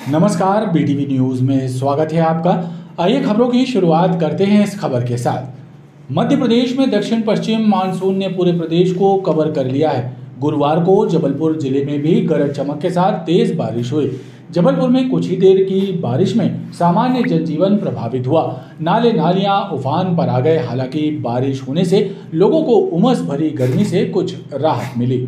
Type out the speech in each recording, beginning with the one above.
नमस्कार, BTV news में स्वागत है आपका। आइए खबरों की शुरुआत करते हैं इस खबर के साथ। मध्य प्रदेश में दक्षिण पश्चिम मानसून ने पूरे प्रदेश को कवर कर लिया है। गुरुवार को जबलपुर जिले में भी गरज चमक के साथ तेज बारिश हुई। जबलपुर में कुछ ही देर की बारिश में सामान्य जनजीवन प्रभावित हुआ। नाले नालियां उफान पर आ गए। हालांकि बारिश होने से लोगों को उमस भरी गर्मी से कुछ राहत मिली।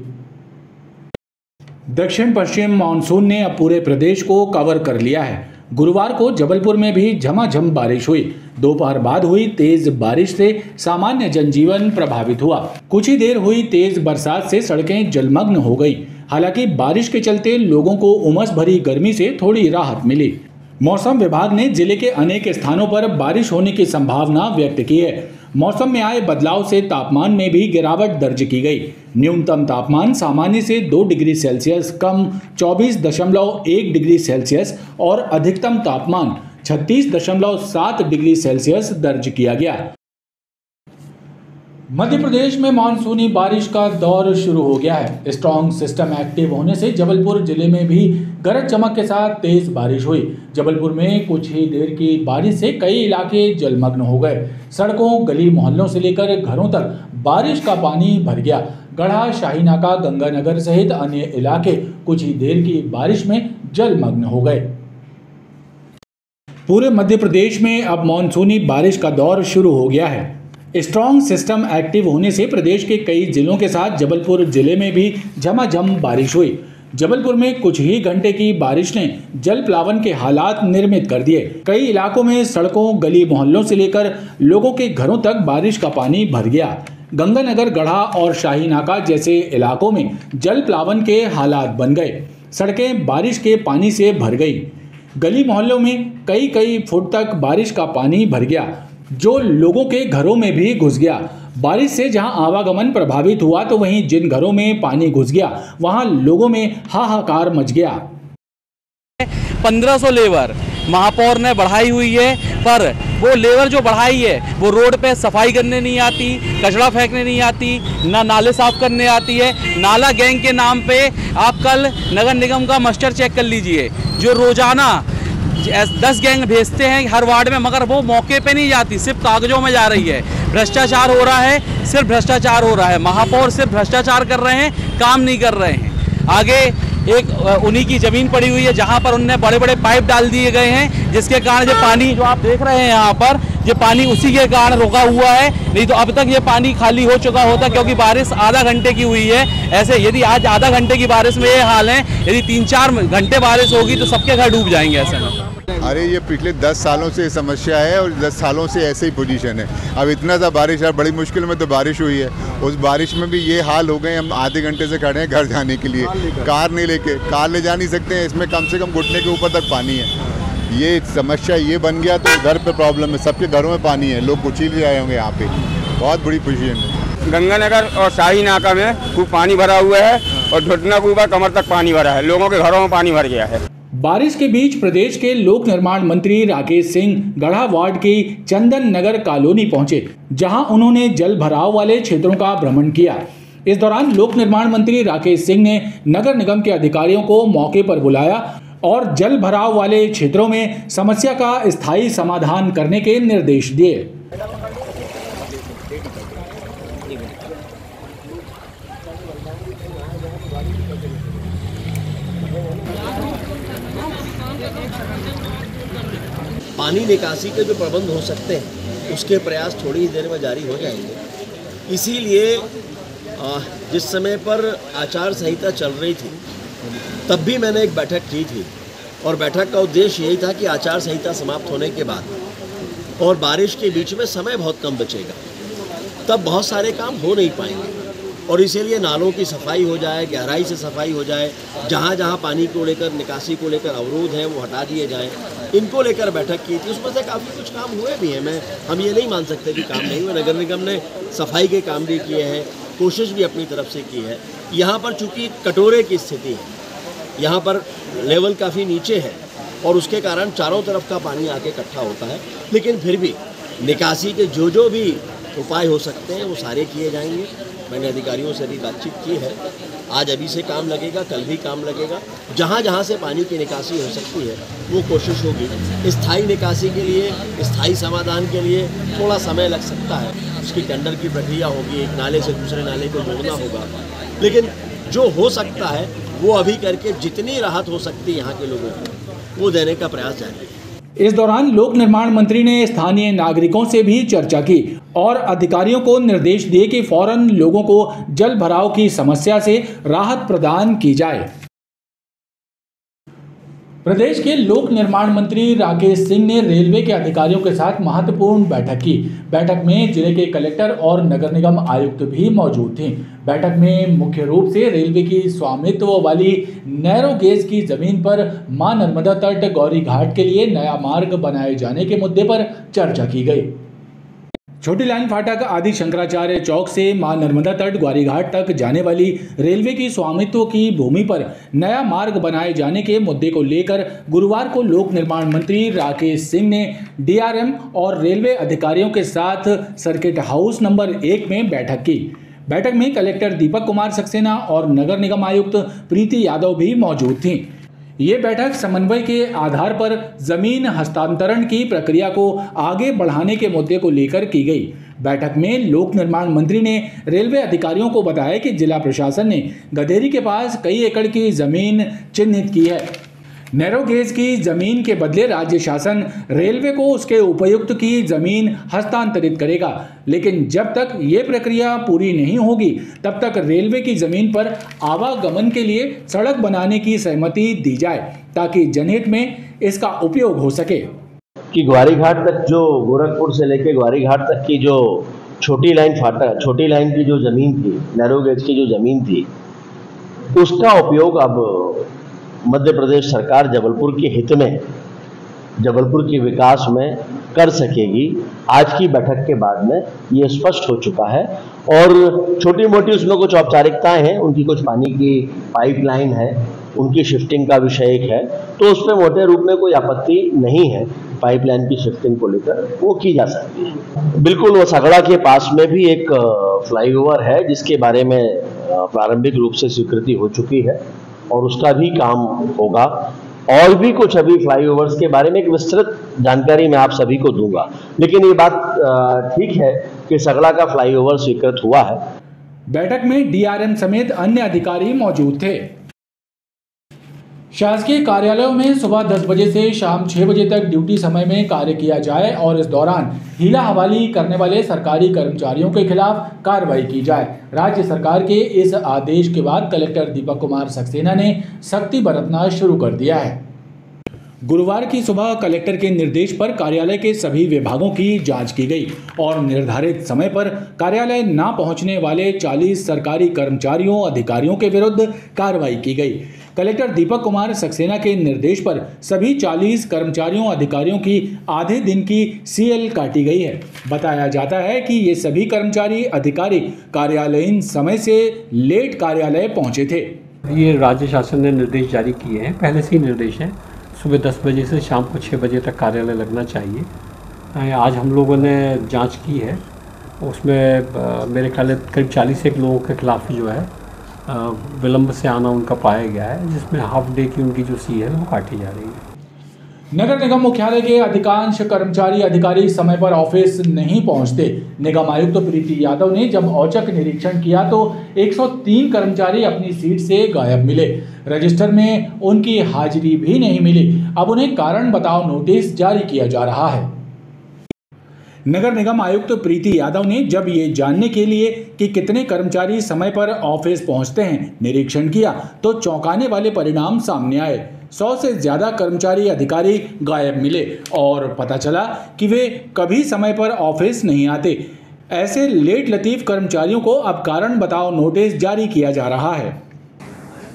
दक्षिण पश्चिम मानसून ने अब पूरे प्रदेश को कवर कर लिया है। गुरुवार को जबलपुर में भी झमाझम बारिश हुई। दोपहर बाद हुई तेज बारिश से सामान्य जनजीवन प्रभावित हुआ। कुछ ही देर हुई तेज बरसात से सड़कें जलमग्न हो गई। हालांकि बारिश के चलते लोगों को उमस भरी गर्मी से थोड़ी राहत मिली। मौसम विभाग ने जिले के अनेक स्थानों पर बारिश होने की संभावना व्यक्त की है। मौसम में आए बदलाव से तापमान में भी गिरावट दर्ज की गई। न्यूनतम तापमान सामान्य से 2 डिग्री सेल्सियस कम 24.1 डिग्री सेल्सियस और अधिकतम तापमान 36.7 डिग्री सेल्सियस दर्ज किया गया। मध्य प्रदेश में मानसूनी बारिश का दौर शुरू हो गया है। स्ट्रॉन्ग सिस्टम एक्टिव होने से जबलपुर जिले में भी गरज चमक के साथ तेज बारिश हुई। जबलपुर में कुछ ही देर की बारिश से कई इलाके जलमग्न हो गए। सड़कों, गली मोहल्लों से लेकर घरों तक बारिश का पानी भर गया। गढ़ा, शाहीनाका, गंगानगर सहित अन्य इलाके कुछ ही देर की बारिश में जलमग्न हो गए। पूरे मध्य प्रदेश में अब मानसूनी बारिश का दौर शुरू हो गया है। स्ट्रॉन्ग सिस्टम एक्टिव होने से प्रदेश के कई जिलों के साथ जबलपुर जिले में भी झमाझम बारिश हुई। जबलपुर में कुछ ही घंटे की बारिश ने जल प्लावन के हालात निर्मित कर दिए। कई इलाकों में सड़कों, गली मोहल्लों से लेकर लोगों के घरों तक बारिश का पानी भर गया। गंगानगर, गढ़ा और शाहीनाका जैसे इलाकों में जल प्लावन के हालात बन गए। सड़कें बारिश के पानी से भर गई। गली मोहल्लों में कई फुट तक बारिश का पानी भर गया, जो लोगों के घरों में भी घुस गया। बारिश से जहां आवागमन प्रभावित हुआ तो वहीं जिन घरों में पानी घुस गया वहां लोगों में हाहाकार मच गया। 1500 लेबर महापौर ने बढ़ाई हुई है, पर वो लेबर जो बढ़ाई है वो रोड पे सफाई करने नहीं आती, कचरा फेंकने नहीं आती, ना नाले साफ करने आती है। नाला गैंग के नाम पे आप कल नगर निगम का मस्टर चेक कर लीजिए, जो रोजाना 10 गैंग भेजते हैं हर वार्ड में, मगर वो मौके पे नहीं जाती, सिर्फ कागजों में जा रही है। भ्रष्टाचार हो रहा है, सिर्फ भ्रष्टाचार हो रहा है। महापौर सिर्फ भ्रष्टाचार कर रहे हैं, काम नहीं कर रहे हैं। आगे एक उन्हीं की ज़मीन पड़ी हुई है जहां पर उनने बड़े बड़े पाइप डाल दिए गए हैं, जिसके कारण जो पानी जो आप देख रहे हैं यहाँ पर, ये पानी उसी के कारण रुका हुआ है। नहीं तो अब तक ये पानी खाली हो चुका होता, क्योंकि बारिश आधा घंटे की हुई है। ऐसे यदि आज आधा घंटे की बारिश में ये हाल है, यदि 3-4 घंटे बारिश होगी तो सबके घर डूब जाएंगे। ऐसे में अरे ये पिछले 10 सालों से समस्या है और 10 सालों से ऐसे ही पोजीशन है। अब इतना सा बारिश है, बड़ी मुश्किल में तो बारिश हुई है। उस बारिश में भी ये हाल हो गए, हम आधे घंटे से खड़े हैं घर जाने के लिए। कार नहीं लेके, कार ले जा नहीं सकते हैं, इसमें कम से कम घुटने के ऊपर तक पानी है। ये समस्या ये बन गया तो घर पे प्रॉब्लम है, सबके घरों में पानी है, लोग कुछ ही ले आए होंगे यहाँ पे। बहुत बड़ी पोजीशन है। गंगानगर और शाहीनाका में खूब पानी भरा हुआ है और घुटने के ऊपर कमर तक पानी भरा है, लोगों के घरों में पानी भर गया है। बारिश के बीच प्रदेश के लोक निर्माण मंत्री राकेश सिंह गढ़ा वार्ड की चंदन नगर कॉलोनी पहुंचे, जहां उन्होंने जल भराव वाले क्षेत्रों का भ्रमण किया। इस दौरान लोक निर्माण मंत्री राकेश सिंह ने नगर निगम के अधिकारियों को मौके पर बुलाया और जल भराव वाले क्षेत्रों में समस्या का स्थायी समाधान करने के निर्देश दिए। पानी निकासी के जो प्रबंध हो सकते हैं उसके प्रयास थोड़ी ही देर में जारी हो जाएंगे। इसीलिए जिस समय पर आचार संहिता चल रही थी तब भी मैंने एक बैठक की थी, और बैठक का उद्देश्य यही था कि आचार संहिता समाप्त होने के बाद और बारिश के बीच में समय बहुत कम बचेगा, तब बहुत सारे काम हो नहीं पाएंगे, और इसीलिए नालों की सफाई हो जाए, गहराई से सफाई हो जाए, जहाँ जहाँ पानी को लेकर, निकासी को लेकर अवरोध हैं वो हटा दिए जाएं। इनको लेकर बैठक की थी। उसमें से काफ़ी कुछ काम हुए भी हैं, हम ये नहीं मान सकते कि काम नहीं हुए। नगर निगम ने सफाई के काम भी किए हैं, कोशिश भी अपनी तरफ से की है। यहाँ पर चूँकि कटोरे की स्थिति है, यहाँ पर लेवल काफ़ी नीचे है और उसके कारण चारों तरफ का पानी आके इकट्ठा होता है, लेकिन फिर भी निकासी के जो भी उपाय हो सकते हैं वो सारे किए जाएंगे। मैंने अधिकारियों से भी बातचीत की है। आज अभी से काम लगेगा, कल भी काम लगेगा। जहाँ जहाँ से पानी की निकासी हो सकती है वो कोशिश होगी। स्थायी निकासी के लिए, स्थायी समाधान के लिए थोड़ा समय लग सकता है, उसकी टेंडर की प्रक्रिया होगी, एक नाले से दूसरे नाले को जोड़ना होगा, लेकिन जो हो सकता है वो अभी करके जितनी राहत हो सकती है यहाँ के लोगों को वो देने का प्रयास जारी है। इस दौरान लोक निर्माण मंत्री ने स्थानीय नागरिकों से भी चर्चा की और अधिकारियों को निर्देश दिए कि फौरन लोगों को जल भराव की समस्या से राहत प्रदान की जाए। प्रदेश के लोक निर्माण मंत्री राकेश सिंह ने रेलवे के अधिकारियों के साथ महत्वपूर्ण बैठक की। बैठक में जिले के कलेक्टर और नगर निगम आयुक्त भी मौजूद थे। बैठक में मुख्य रूप से रेलवे की स्वामित्व वाली नैरो गेज की जमीन पर मां नर्मदा तट गौरी घाट के लिए नया मार्ग बनाए जाने के मुद्दे पर चर्चा की गई। छोटी लाइन फाटक आदि शंकराचार्य चौक से मां नर्मदा तट ग्वारी घाट तक जाने वाली रेलवे की स्वामित्व की भूमि पर नया मार्ग बनाए जाने के मुद्दे को लेकर गुरुवार को लोक निर्माण मंत्री राकेश सिंह ने डीआरएम और रेलवे अधिकारियों के साथ सर्किट हाउस नंबर 1 में बैठक की। बैठक में कलेक्टर दीपक कुमार सक्सेना और नगर निगम आयुक्त प्रीति यादव भी मौजूद थीं। ये बैठक समन्वय के आधार पर जमीन हस्तांतरण की प्रक्रिया को आगे बढ़ाने के मुद्दे को लेकर की गई। बैठक में लोक निर्माण मंत्री ने रेलवे अधिकारियों को बताया कि जिला प्रशासन ने गधेरी के पास कई एकड़ की जमीन चिन्हित की है। नैरो गेज की जमीन के बदले राज्य शासन रेलवे को उसके उपयुक्त की जमीन हस्तांतरित करेगा, लेकिन जब तक ये प्रक्रिया पूरी नहीं होगी तब तक रेलवे की जमीन पर आवागमन के लिए सड़क बनाने की सहमति दी जाए ताकि जनहित में इसका उपयोग हो सके। कि ग्वारी घाट तक जो गोरखपुर से लेके ग्वारी घाट तक की जो छोटी लाइन की जो जमीन थी, नैरो गेज की जो जमीन थी, उसका उपयोग अब मध्य प्रदेश सरकार जबलपुर के हित में, जबलपुर के विकास में कर सकेगी। आज की बैठक के बाद में ये स्पष्ट हो चुका है और छोटी मोटी उसमें कुछ औपचारिकताएं हैं, उनकी कुछ पानी की पाइपलाइन है, उनकी शिफ्टिंग का विषय एक है, तो उस पर मोटे रूप में कोई आपत्ति नहीं है। पाइपलाइन की शिफ्टिंग को लेकर वो की जा सकती है। बिल्कुल, वो सगड़ा के पास में भी एक फ्लाईओवर है जिसके बारे में प्रारंभिक रूप से स्वीकृति हो चुकी है और उसका भी काम होगा। और भी कुछ अभी फ्लाईओवर्स के बारे में एक विस्तृत जानकारी मैं आप सभी को दूंगा, लेकिन ये बात ठीक है कि सगड़ा का फ्लाईओवर स्वीकृत हुआ है। बैठक में डीआरएम समेत अन्य अधिकारी मौजूद थे। शासकीय कार्यालयों में सुबह 10 बजे से शाम 6 बजे तक ड्यूटी समय में कार्य किया जाए और इस दौरान हीला हवाली करने वाले सरकारी कर्मचारियों के खिलाफ कार्रवाई की जाए। राज्य सरकार के इस आदेश के बाद कलेक्टर दीपक कुमार सक्सेना ने सख्ती बरतना शुरू कर दिया है। गुरुवार की सुबह कलेक्टर के निर्देश पर कार्यालय के सभी विभागों की जांच की गई और निर्धारित समय पर कार्यालय न पहुंचने वाले 40 सरकारी कर्मचारियों अधिकारियों के विरुद्ध कार्रवाई की गई। कलेक्टर दीपक कुमार सक्सेना के निर्देश पर सभी 40 कर्मचारियों अधिकारियों की आधे दिन की सीएल काटी गई है। बताया जाता है कि ये सभी कर्मचारी अधिकारी कार्यालयीन समय से लेट कार्यालय पहुंचे थे। ये राज्य शासन ने निर्देश जारी किए हैं, पहले से ही निर्देश है, सुबह 10 बजे से शाम को 6 बजे तक कार्यालय लगना चाहिए। आज हम लोगों ने जांच की है, उसमें मेरे ख्याल करीब 41 लोगों के खिलाफ जो है विलंब से आना उनका पाया गया है, जिसमें हाफ डे की उनकी जो सीएल वो काटी जा रही है। नगर निगम मुख्यालय के अधिकांश कर्मचारी अधिकारी समय पर ऑफिस नहीं पहुंचते। निगम आयुक्त प्रीति यादव ने जब औचक निरीक्षण किया तो 103 कर्मचारी अपनी सीट से गायब मिले। रजिस्टर में उनकी हाजिरी भी नहीं मिली। अब उन्हें कारण बताओ नोटिस जारी किया जा रहा है। नगर निगम आयुक्त प्रीति यादव ने जब ये जानने के लिए कि कितने कर्मचारी समय पर ऑफिस पहुंचते हैं निरीक्षण किया तो चौंकाने वाले परिणाम सामने आए। 100 से ज़्यादा कर्मचारी अधिकारी गायब मिले और पता चला कि वे कभी समय पर ऑफिस नहीं आते। ऐसे लेट लतीफ़ कर्मचारियों को अब कारण बताओ नोटिस जारी किया जा रहा है।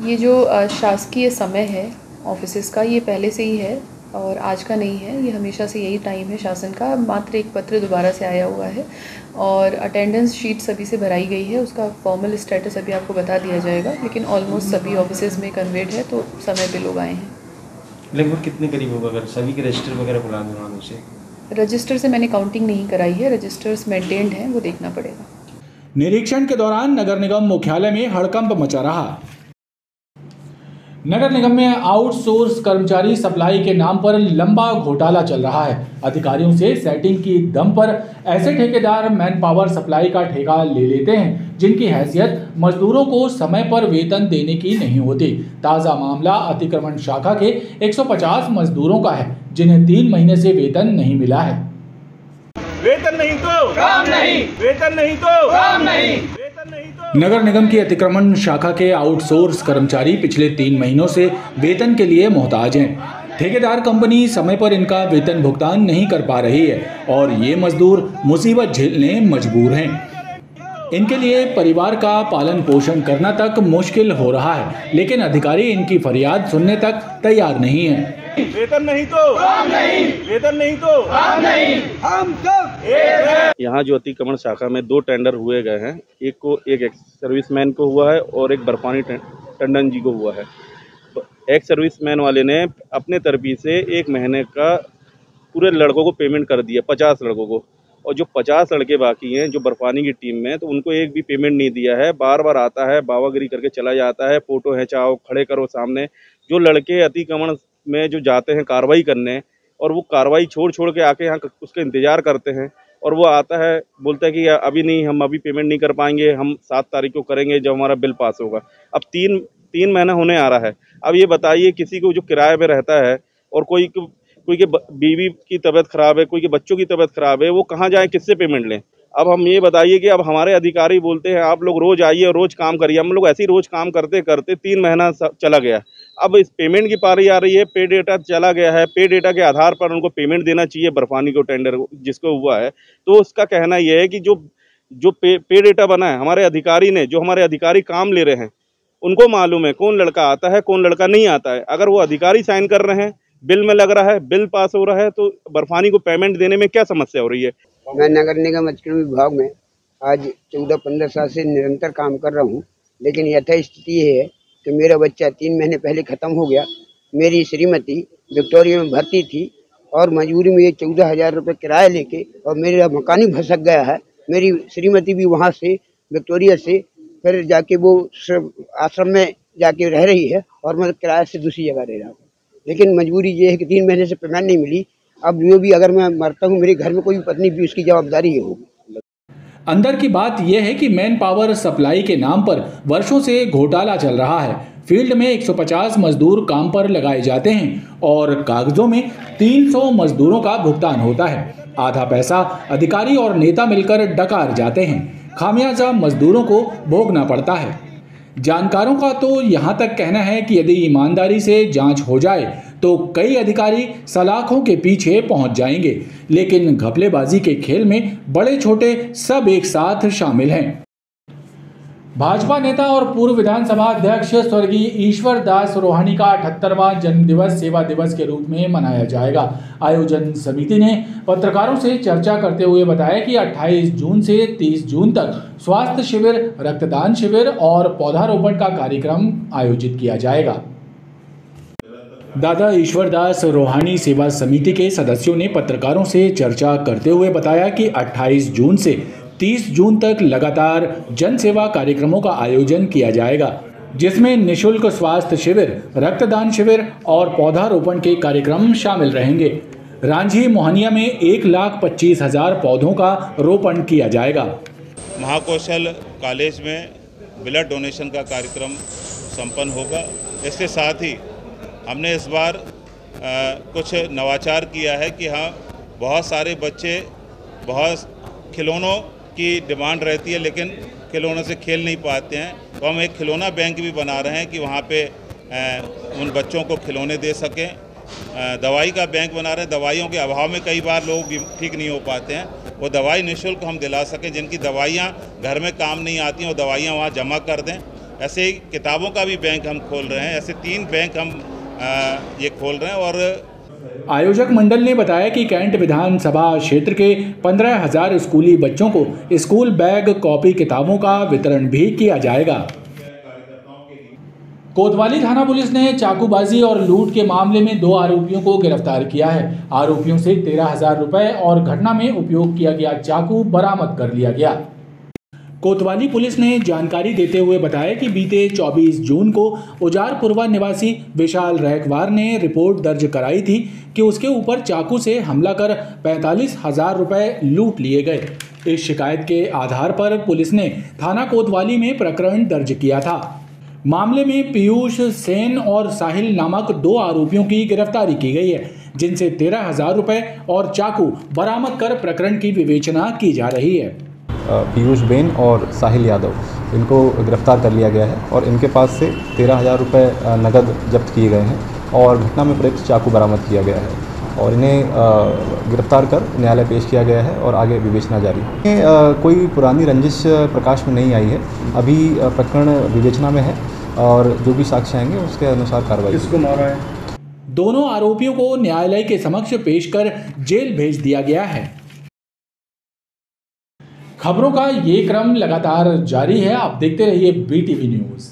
ये जो शासकीय समय है ऑफिसेज़ का, ये पहले से ही है और आज का नहीं है, ये हमेशा से यही टाइम है शासन का। मात्र एक पत्र दोबारा से आया हुआ है और अटेंडेंस शीट सभी से भराई गई है, उसका फॉर्मल स्टेटस अभी आपको बता दिया जाएगा, लेकिन ऑलमोस्ट सभी ऑफिसेज़ में कन्वर्ट है तो समय पे लोग आए हैं। लगभग कितने करीब होगा अगर सभी के रजिस्टर वगैरह बुला दें? रजिस्टर से मैंने काउंटिंग नहीं कराई है, रजिस्टर्स मेंटेन्ड हैं, वो देखना पड़ेगा। निरीक्षण के दौरान नगर निगम मुख्यालय में हड़कंप मचा रहा। नगर निगम में आउटसोर्स कर्मचारी सप्लाई के नाम पर लंबा घोटाला चल रहा है। अधिकारियों से सेटिंग की दम पर ऐसे ठेकेदार मैन पावर सप्लाई का ठेका ले लेते हैं जिनकी हैसियत मजदूरों को समय पर वेतन देने की नहीं होती। ताज़ा मामला अतिक्रमण शाखा के 150 मजदूरों का है जिन्हें 3 महीने से वेतन नहीं मिला है। वेतन नहीं तो काम नहीं, वेतन नहीं तो काम नहीं। नगर निगम की अतिक्रमण शाखा के आउटसोर्स कर्मचारी पिछले 3 महीनों से वेतन के लिए मोहताज हैं। ठेकेदार कंपनी समय पर इनका वेतन भुगतान नहीं कर पा रही है और ये मजदूर मुसीबत झेलने मजबूर हैं। इनके लिए परिवार का पालन पोषण करना तक मुश्किल हो रहा है, लेकिन अधिकारी इनकी फरियाद सुनने तक तैयार नहीं है। वेतन नहीं तो काम नहीं, वेतन नहीं तो काम नहीं, हम सब एक हैं। यहाँ जो अतिक्रमण शाखा में 2 टेंडर हुए गए हैं, एक सर्विसमैन को हुआ है और एक बर्फानी टंडन जी को हुआ है। एक्स सर्विसमैन वाले ने अपने तरफी से 1 महीने का पूरे लड़कों को पेमेंट कर दिया, 50 लड़कों को, और जो 50 लड़के बाकी हैं जो बर्फानी की टीम में, तो उनको एक भी पेमेंट नहीं दिया है। बार बार आता है, बावागिरी करके चला जाता है, फोटो खिंचाओ, खड़े करो सामने। जो लड़के अतिक्रमण में जो जाते हैं कार्रवाई करने, और वो कार्रवाई छोड़ के आके यहाँ उसका इंतज़ार करते हैं, और वो आता है बोलता है कि अभी नहीं, हम अभी पेमेंट नहीं कर पाएंगे, हम 7 तारीख को करेंगे जब हमारा बिल पास होगा। अब 3 महीना होने आ रहा है। अब ये बताइए, किसी को जो किराए पे रहता है और कोई के बीवी की तबीयत खराब है, कोई के बच्चों की तबीयत खराब है, वो कहाँ जाए, किससे पेमेंट लें? अब हम ये बताइए कि अब हमारे अधिकारी बोलते हैं आप लोग रोज़ आइए और रोज़ काम करिए। हम लोग ऐसे ही रोज़ काम करते करते 3 महीना चला गया। अब इस पेमेंट की पारी आ रही है, पे डेटा चला गया है, पे डेटा के आधार पर उनको पेमेंट देना चाहिए बर्फानी को, टेंडर जिसको हुआ है। तो उसका कहना यह है कि जो पे डेटा बना है हमारे अधिकारी ने, जो हमारे अधिकारी काम ले रहे हैं, उनको मालूम है कौन लड़का आता है, कौन लड़का नहीं आता है। अगर वो अधिकारी साइन कर रहे हैं, बिल में लग रहा है, बिल पास हो रहा है, तो बर्फानी को पेमेंट देने में क्या समस्या हो रही है? मैं नगर निगम अतिक्रमण विभाग में आज 14-15 साल से निरंतर काम कर रहा हूँ, लेकिन यथा स्थिति ये है कि मेरा बच्चा 3 महीने पहले ख़त्म हो गया। मेरी श्रीमती विक्टोरिया में भर्ती थी और मजबूरी में ये 14,000 रुपये किराया लेके, और मेरा मकान ही भसक गया है। मेरी श्रीमती भी वहाँ से विक्टोरिया से फिर जाके वो आश्रम में जाके रह रही है, और मैं किराए से दूसरी जगह रह रहा हूँ। लेकिन मजबूरी ये है कि 3 महीने से पेमेंट नहीं मिली। अब जो भी अगर मैं मरता हूँ, मेरे घर में कोई पत्नी भी, उसकी जवाबदारी है होगी। अंदर की बात यह है कि मैन पावर सप्लाई के नाम पर वर्षों से घोटाला चल रहा है। फील्ड में 150 मजदूर काम पर लगाए जाते हैं और कागजों में 300 मजदूरों का भुगतान होता है। आधा पैसा अधिकारी और नेता मिलकर डकार जाते हैं। खामियाजा मजदूरों को भोगना पड़ता है। जानकारों का तो यहाँ तक कहना है कि यदि ईमानदारी से जांच हो जाए तो कई अधिकारी सलाखों के पीछे पहुंच जाएंगे, लेकिन घपलेबाजी के खेल में बड़े छोटे सब एक साथ शामिल हैं। भाजपा नेता और पूर्व विधानसभा अध्यक्ष स्वर्गीय ईश्वर दास रोहानी का 78वां जन्मदिवस सेवा दिवस के रूप में मनाया जाएगा। आयोजन समिति ने पत्रकारों से चर्चा करते हुए बताया कि 28 जून से 30 जून तक स्वास्थ्य शिविर, रक्तदान शिविर और पौधारोपण का कार्यक्रम आयोजित किया जाएगा। दादा ईश्वरदास रोहानी सेवा समिति के सदस्यों ने पत्रकारों से चर्चा करते हुए बताया कि 28 जून से 30 जून तक लगातार जन सेवा कार्यक्रमों का आयोजन किया जाएगा, जिसमें निःशुल्क स्वास्थ्य शिविर, रक्तदान शिविर और पौधारोपण के कार्यक्रम शामिल रहेंगे। रांझी मोहनिया में 1,25,000 पौधों का रोपण किया जाएगा। महाकौशल कॉलेज में ब्लड डोनेशन का कार्यक्रम संपन्न होगा। इसके साथ ही हमने इस बार कुछ नवाचार किया है कि हाँ, बहुत सारे बच्चे बहुत खिलौनों की डिमांड रहती है, लेकिन खिलौनों से खेल नहीं पाते हैं, तो हम एक खिलौना बैंक भी बना रहे हैं कि वहाँ पे उन बच्चों को खिलौने दे सकें। दवाई का बैंक बना रहे हैं, दवाइयों के अभाव में कई बार लोग ठीक नहीं हो पाते हैं, वो दवाई निःशुल्क हम दिला सकें। जिनकी दवाइयाँ घर में काम नहीं आती हैं, वो दवाइयाँ वहाँ जमा कर दें। ऐसे ही किताबों का भी बैंक हम खोल रहे हैं। ऐसे 3 बैंक हम ये खोल रहे हैं। और आयोजक मंडल ने बताया कि कैंट विधानसभा क्षेत्र के 15,000 स्कूली बच्चों को स्कूल बैग, कॉपी, किताबों का वितरण भी किया जाएगा। कोतवाली थाना पुलिस ने चाकूबाजी और लूट के मामले में 2 आरोपियों को गिरफ्तार किया है। आरोपियों से 13,000 रुपए और घटना में उपयोग किया गया चाकू बरामद कर लिया गया। कोतवाली पुलिस ने जानकारी देते हुए बताया कि बीते 24 जून को उजारपुरवा निवासी विशाल रैकवार ने रिपोर्ट दर्ज कराई थी कि उसके ऊपर चाकू से हमला कर 45,000 रुपए लूट लिए गए। इस शिकायत के आधार पर पुलिस ने थाना कोतवाली में प्रकरण दर्ज किया था। मामले में पीयूष सेन और साहिल नामक 2 आरोपियों की गिरफ्तारी की गई है, जिनसे 13,000 रुपए और चाकू बरामद कर प्रकरण की विवेचना की जा रही है। पीयूष बेन और साहिल यादव इनको गिरफ्तार कर लिया गया है और इनके पास से 13,000 रुपये नकद जब्त किए गए हैं और घटना में प्रयुक्त चाकू बरामद किया गया है और इन्हें गिरफ्तार कर न्यायालय पेश किया गया है और आगे विवेचना जारी है। कोई पुरानी रंजिश प्रकाश में नहीं आई है, अभी प्रकरण विवेचना में है और जो भी साक्ष्य आएंगे उसके अनुसार कार्रवाई। किसको मारा है? दोनों आरोपियों को न्यायालय के समक्ष पेश कर जेल भेज दिया गया है। खबरों का ये क्रम लगातार जारी है, आप देखते रहिए BTV न्यूज़।